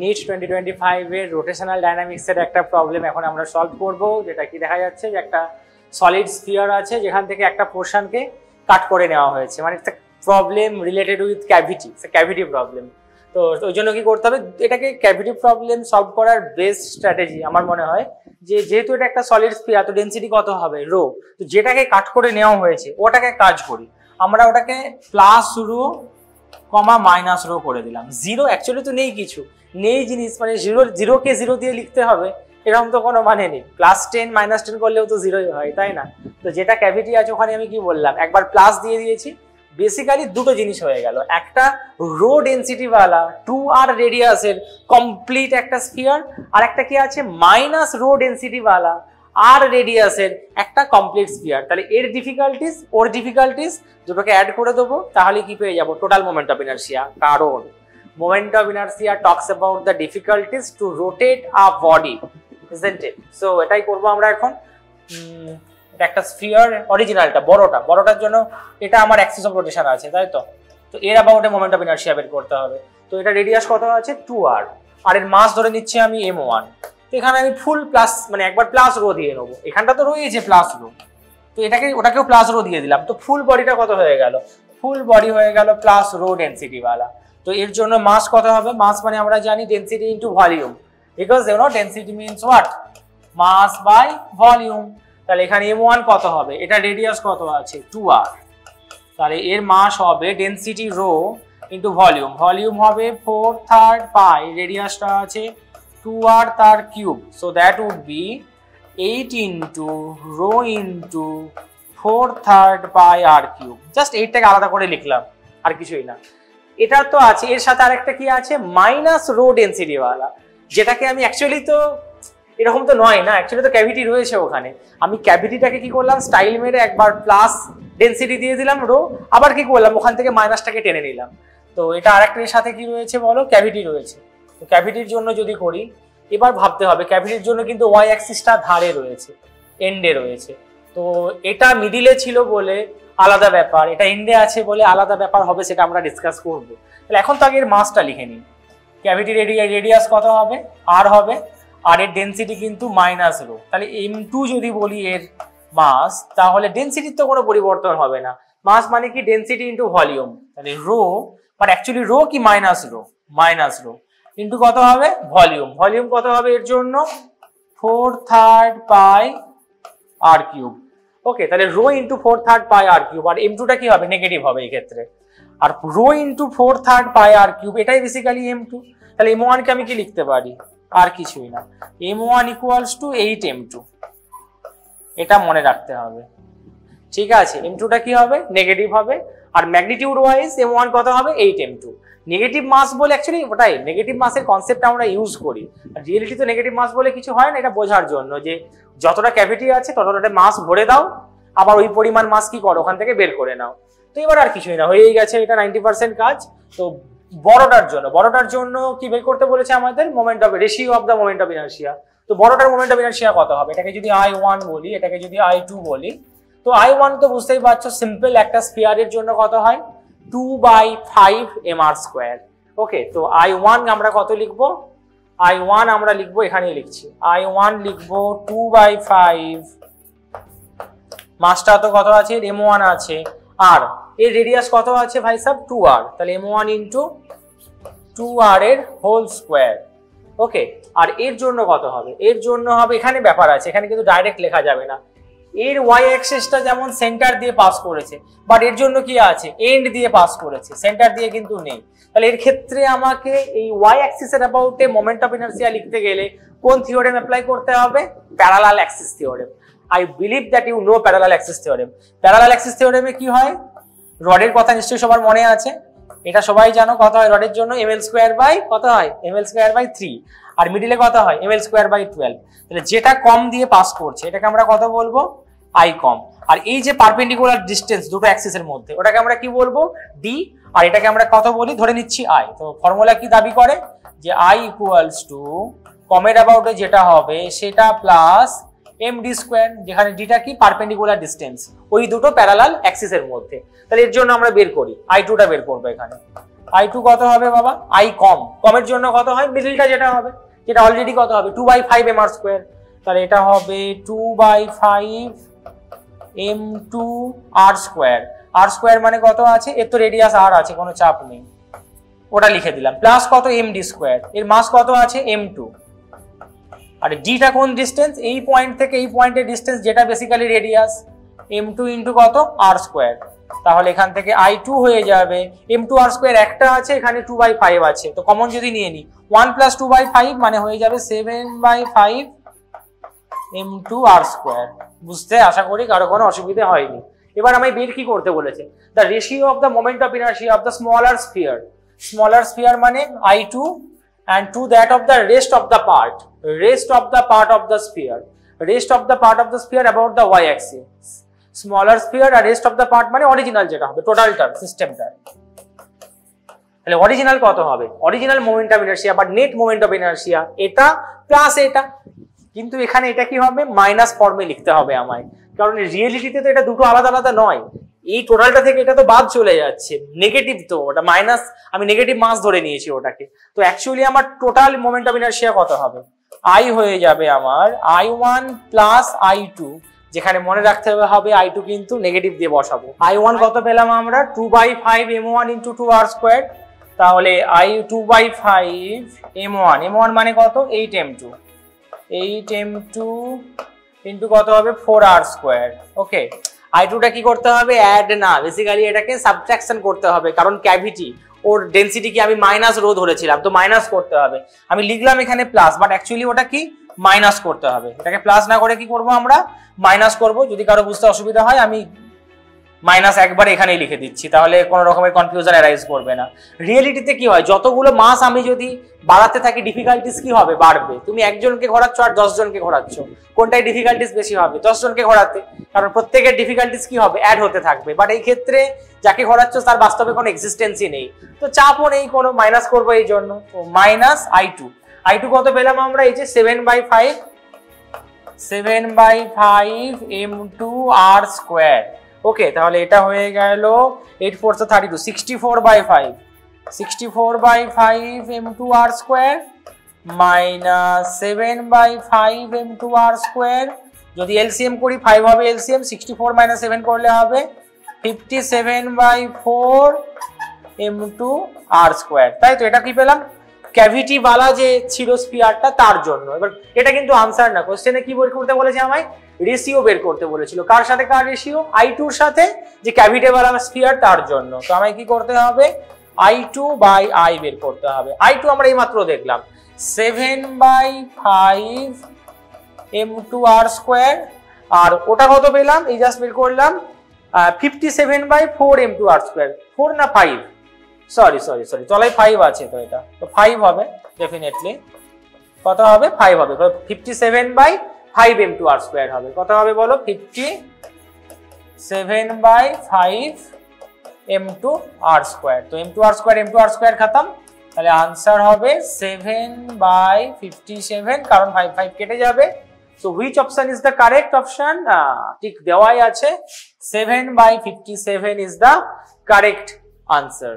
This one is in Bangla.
নিট 2025 এর রোটেশনাল ডাইনামিক্সের একটা প্রবলেম এখন আমরা সলভ করব, যেটা কি দেখা যাচ্ছে যে একটা সলিড স্ফিয়ার আছে যেখান থেকে একটা পোর্শনকে কাট করে নেওয়া হয়েছে, মানে একটা problem related with cavity, cavity problem. তো ওই জন্য কি করতে হবে, এটাকে ক্যাভিটি প্রবলেম সলভ করার বেস্ট স্ট্র্যাটেজি আমার মনে হয় যে যেহেতু এটা একটা সলিড স্ফিয়ার, তো ডেনসিটি কত হবে রো, তো যেটাকে কাট করে নেওয়া হয়েছে ওটাকে কাজ করি আমরা, ওটাকে plus rho comma minus rho করে দিলাম। জিরো অ্যাকচুয়ালি তো নেই, কিছু নেই জিনিস, মানে জিরোকে জিরো দিয়ে লিখতে হবে এরকম তো কোনো মানে নেই। +10 -10 করলেও তো জিরোই হয়, তাই না? তো যেটা ক্যাভিটি আছে ওখানে আমি কি বললাম, একবার প্লাস দিয়ে দিয়েছি, বেসিক্যালি দুটো জিনিস হয়ে গেল, একটা রো ডেন্সিটি ওয়ালা 2r রেডিয়াসের কমপ্লিট একটা স্ফিয়ার, আর একটা কি আছে মাইনাস রো ডেন্সিটি ওয়ালা r রেডিয়াসের একটা কমপ্লিট স্ফিয়ার। তাহলে এর ডিফিকাল্টিস ওর ডিফিকাল্টিস দুটোকে অ্যাড করে দেবো, তাহলে কি পেয়ে যাবো টোটাল মোমেন্ট অফ ইনারশিয়া। কারণ moment of inertia talks about the difficulties to rotate a body, isn't it? So এটাই করবো আমরা এখন। একটা স্ফিয়ার অরিজিনালটা বড়টার জন্য এটা আমার অ্যাক্সিস অফ রোটেশন আছে, তাই তো? তো এর অ্যাবাউটে মোমেন্ট অফ ইনারশিয়া বের করতে হবে। তো এটা রেডিয়াস কত আছে 2r, আর এর মাস ধরে নিচ্ছি আমি m1। তো এখানে আমি ফুল প্লাস, মানে একবার প্লাস রো দিয়ে নেবো, এখানটা তো রয়েছে প্লাস রো, তো ওটাকেও প্লাস রো দিয়ে দিলাম। তো ফুল বডিটা কত হয়ে গেল, ফুল বডি হয়ে গেল প্লাস রো ডেন্সিটি ওয়ালা। তো এর জন্য মাস কত হবে, মাস মানে আমরা জানি density into volume, because you know density means what, mass by volume. তাহলে এখানে m1 কত হবে, এটা রেডিয়াস কত আছে 2r, তাহলে এর মাস হবে density rho into volume, volume হবে 4/3 পাই, রেডিয়াসটা আছে 2r তার cube, so that would be 8 into rho into 4/3 pi r cube. Just 8টাকে আলাদা করে লিখলাম, আর কিছুই না। এটা তো আছে, এর সাথে আরেকটা কি আছে মাইনাস রো ডেন্সিটি ওয়ালা, যেটাকে আমি অ্যাকচুয়ালি তো এরকম তো নয় না, অ্যাকচুয়ালি তো ক্যাভিটি রয়েছে ওখানে। আমি ক্যাভিটিটাকে কি করলাম, স্টাইল মেরে একবার প্লাস ডেন্সিটি দিয়ে দিলাম রো, আবার কি করলাম ওখান থেকে মাইনাসটাকে টেনে নিলাম। তো এটা আরেকটার সাথে কি রয়েছে বলো, ক্যাভিটি রয়েছে। তো ক্যাভিটির জন্য যদি করি, এবার ভাবতে হবে ক্যাভিটির জন্য কিন্তু ওয়াই অ্যাক্সিসটা ধারে রয়েছে, এন্ডে রয়েছে। তো এটা মিডিলে ছিল বলে আলাদা ব্যাপার, এটা এন্ডে আছে বলে আলাদা ব্যাপার হবে, সেটা আমরা ডিসকাস করবো। তাহলে এখন তো আগে এর মাসটা লিখে নিই। ক্যাভিটি রেডিয়াস কত হবে, r হবে, আর এর ডেন্সিটি কিন্তু মাইনাস রো। তাহলে m2 যদি বলি এর মাস, তাহলে ডেন্সিটির তো কোনো পরিবর্তন হবে না। মাস মানে কি ডেন্সিটি ইনটু ভলিউম, তাহলে রো, বাট অ্যাকচুয়ালি রো কি মাইনাস রো ইনটু কত হবে ভলিউম, ভলিউম কত হবে এর জন্য 4/3 পাই r কিউব। ওকে, তাহলে rho into 4/3 pi r cube, আর m2টা কি হবে নেগেটিভ হবে এই ক্ষেত্রে, আর rho into 4/3 pi r cube এটাই বেসিক্যালি m2। তাহলে m1 কে আমি কি লিখতে পারি, আর কিছুই না, m1 ইকুয়ালস টু 8m2, এটা মনে রাখতে হবে, ঠিক আছে? m2টা কি হবে নেগেটিভ হবে, আর ম্যাগনিটিউড ওয়াইজ m1 কত হবে 8m2। নেগেটিভ মাস বলে অ্যাকচুয়ালি ওটাই নেগেটিভ মাসের কনসেপ্ট আমরা ইউজ করি, আর রিয়েলিটি তো নেগেটিভ মাস বলে কিছু হয় না, এটা বোঝার জন্য যে যতটা ক্যাভিটি আছে ততটা মাস ভরে দাও, আবার ওই পরিমাণ মাস কি করো ওখান থেকে বের করে নাও। তো এবার আর কিছুই না, হয়েই গেছে, এটা 90% কাজ। তো বড়টার জন্য কি বের করতে বলেছে আমাদের, moment of ratio of the moment of inertia. তো বড়টার মোমেন্ট অফ ইনারশিয়া কত হবে, এটাকে যদি I1 বলি, এটাকে যদি I2 বলি, তো I1 তো বুঝতেই পারছো সিম্পল, একটা স্ফিয়ারের জন্য কত হয় 2/5 mr²। ওকে, তো I1 আমরা কত লিখবো, I1 আমরা লিখবো, এখানে লিখছি I1 লিখবো 2/5, মাসটা তো কত আছে m1 আছে, আর এর রেডিয়াস কত আছে ভাই সাব 2r, তাহলে m1 ইনটু 2r এর হোল স্কোয়ার। ওকে, আর এর জন্য কত হবে, এর জন্য হবে, এখানে ব্যাপার আছে, এখানে কিন্তু ডাইরেক্ট লেখা যাবে না। এর ওয়াই অ্যাক্সিসটা যেমন সেন্টার দিয়ে পাস করেছে, বাট এর জন্য কি আছে এন্ড দিয়ে পাস করেছে, সেন্টার দিয়ে কিন্তু নেই। তাহলে এর ক্ষেত্রে আমাকে এই ওয়াই অ্যাক্সিসের অ্যাবাউটে মোমেন্ট অফ ইনারশিয়া লিখতে গেলে কোন থিওরেম অ্যাপ্লাই করতে হবে, parallel axis theorem. I believe that you know parallel axis theorem. Parallel axis থিওরেমে কি হয়, রডের কথা নিশ্চয়ই সবার মনে আছে, এটা সবাই জানো কত হয় রডের জন্য, ml² কত হয় ml²/3, আর মিডিলে কত হয় ml²/12। তাহলে যেটা কম দিয়ে পাস করছে এটাকে আমরা কত বলবো, আই কম। আর এই যে পারপেন্ডিকুলার ডিস্টেন্স দুটো অ্যাক্সিসের মধ্যে, ওটাকে আমরা কি বলবো ডি, আর এটাকে আমরা কত বলি, ধরে নিচ্ছি আই। তো ফর্মুলা কি দাবি করে যে আই ইকুয়ালস টু কমের অ্যাবাউটে যেটা হবে সেটা প্লাস md², যেখানে ডিটা কি পারপেন্ডিকুলার ডিস্টেন্স ওই দুটো প্যারালাল অ্যাক্সিসের মধ্যে। তাহলে এর জন্য আমরা বের করি I2টা বের করবো, এখানে I2 কত হবে বাবা? I কমের জন্য কত হয়? মিডলটা যেটা হবে, যেটা অলরেডি কত হবে? 2/5 mr স্কয়ার। তাহলে এটা হবে 2/5 m2 r square. r square মানে কত আছে? এর তো রেডিয়াস r আছে, কোনো চাপ নেই, ওটা লিখে দিলাম। প্লাস কত? md square. এর মাস কত আছে? m2। আর ডিটা কোন ডিসটেন্স? এই পয়েন্ট থেকে এই পয়েন্টের ডিসটেন্স, যেটা বেসিক্যালি রেডিয়াস, m2 ইন্টু কত? r square. তাহলে এখান থেকে I2 হয়ে যাবে m2 r স্কয়ার, একটা আছে, এখানে 2/5 আছে, তো কমন যদি নিয়ে নিই 1 + 2/5 মানে হয়ে যাবে 7/5 m2 r স্কয়ার। বুঝতে আশা করি কারো কোনো অসুবিধা হয়নি। এবার আমি বের কি করতে বলেছে? The ratio of the moment of inertia of the smaller sphere মানে I2 and to that of the rest of the part of the sphere about the y axis। Smaller sphere আর রেস্ট অফ দ্য পার্ট মানে অরিজিনাল যেটা হবে, টোটালটা সিস্টেমটা। তাহলে অরিজিনাল কত হবে? অরিজিনাল মোমেন্ট অফ ইনার্শিয়া বা নেট মোমেন্ট অফ ইনার্শিয়া এটা প্লাস এটা, কিন্তু এখানে এটা কি হবে? মাইনাস ফর্মে লিখতে হবে আমায়, কারণ রিয়েলিটিতে তো এটা দুটো আলাদা আলাদা নয়। এই টোটালটা থেকে এটা তো বাদ চলে যাচ্ছে, নেগেটিভ, তো ওটা মাইনাস, আমি নেগেটিভ মাস ধরে নিয়েছি ওটাকে। তো অ্যাকচুয়ালি আমার টোটাল মোমেন্ট অফ ইনার্শিয়া কত হবে? I হয়ে যাবে আমার I1 প্লাস I2, যেখানে মনে রাখতে হবে I2 কিন্তু নেগেটিভ দিয়ে বসাবো। I1 কত পেলাম আমরা? 2/5 m1 ইন্টু 2r স্কয়ার। তাহলে I 2/5 m1 মানে কত? 8 m2 ইন্টু কত হবে? 4r square. ওকে, I2 টা কি করতে হবে? অ্যাড না, বেসিক্যালি এটাকে সাবট্রাকশন করতে হবে, কারণ ক্যাভিটি ওর ডেনসিটি কি আমি মাইনাস রো ধরেছিলাম, তো মাইনাস করতে হবে। আমি লিখলাম এখানে প্লাস, বাট অ্যাকচুয়ালি ওটা কি মাইনাস করতে হবে। এটাকে প্লাস না করে কি করব আমরা? মাইনাস করব। যদি কারো বুঝতে অসুবিধা হয় আমি মাইনাস একবার এখানেই লিখে দিচ্ছি, তাহলে কোনো রকমের কনফিউশন অ্যারাইজ করবে না। রিয়েলিটিতে কি হয়? যতগুলো মাস আমি যদি বাড়াতে থাকি, ডিফিকাল্টিস কি হবে? বাড়বে। তুমি একজনকে ঘোরাচ্ছ আর 10 জনকে ঘোরাচ্ছ, কোনটাই ডিফিকাল্টিস বেশি হবে? 10 জনকে ঘোরাতে, কারণ প্রত্যেকের ডিফিকাল্টিস কি হবে? অ্যাড হতে থাকবে। বাট এই ক্ষেত্রে যাকে ঘোরাচ্ছ তার বাস্তবে কোনো এক্সিস্টেন্সই নেই, তো চাপও নেই কোনো, মাইনাস করবো এই জন্য। তো মাইনাস I2 কত পেলাম আমরা? এই যে 7/5 m2 r স্কয়ার। ওকে, তাহলে এটা হয়ে গেল 8 4 32, 64/5 m2 r square minus 7/5 m2 r square. যদি এলসিএম করি 5 হবে এলসিএম, 64 মাইনাস 7 করলে হবে 57/4 m2 r স্কয়ার। তাই তো, এটা কি পেলাম? ক্যাভিটি বালা যে ছিল স্ফিয়ারটা, তার জন্য। এবার এটা কিন্তু আনসার না, কোশ্চেনে কি বের করতে বলেছে আমায়? রেশিও বের করতে বলেছিল। কার সাথে কার রেশিও? I2 এর সাথে, যে ক্যাভিটি বালা স্ফিয়ার তার জন্য। তো আমায় কি করতে হবে? I2/I বের করতে হবে। I2 আমরা এইমাত্র দেখলাম 7/5 m2 r স্কয়ার, আর ওটা কত পেলাম? এই জাস্ট বের করলাম 57/4 m2 r স্কয়ার। 4 না 5? সরি, তলায় 5 আছে, তো এটা তো 5 হবে ডেফিনেটলি। কত হবে? 5 হবে। 57/5 m2 r স্কয়ার হবে। কত হবে বলো? 57/5 m2 r স্কয়ার। তো m2 r স্কয়ার খতম। তাহলে आंसर হবে 7/57, কারণ 5 কেটে যাবে। So which option is the correct option? ঠিক দেওয়াই আছে, 7/57 ইজ দ্য কারেক্ট আনসার।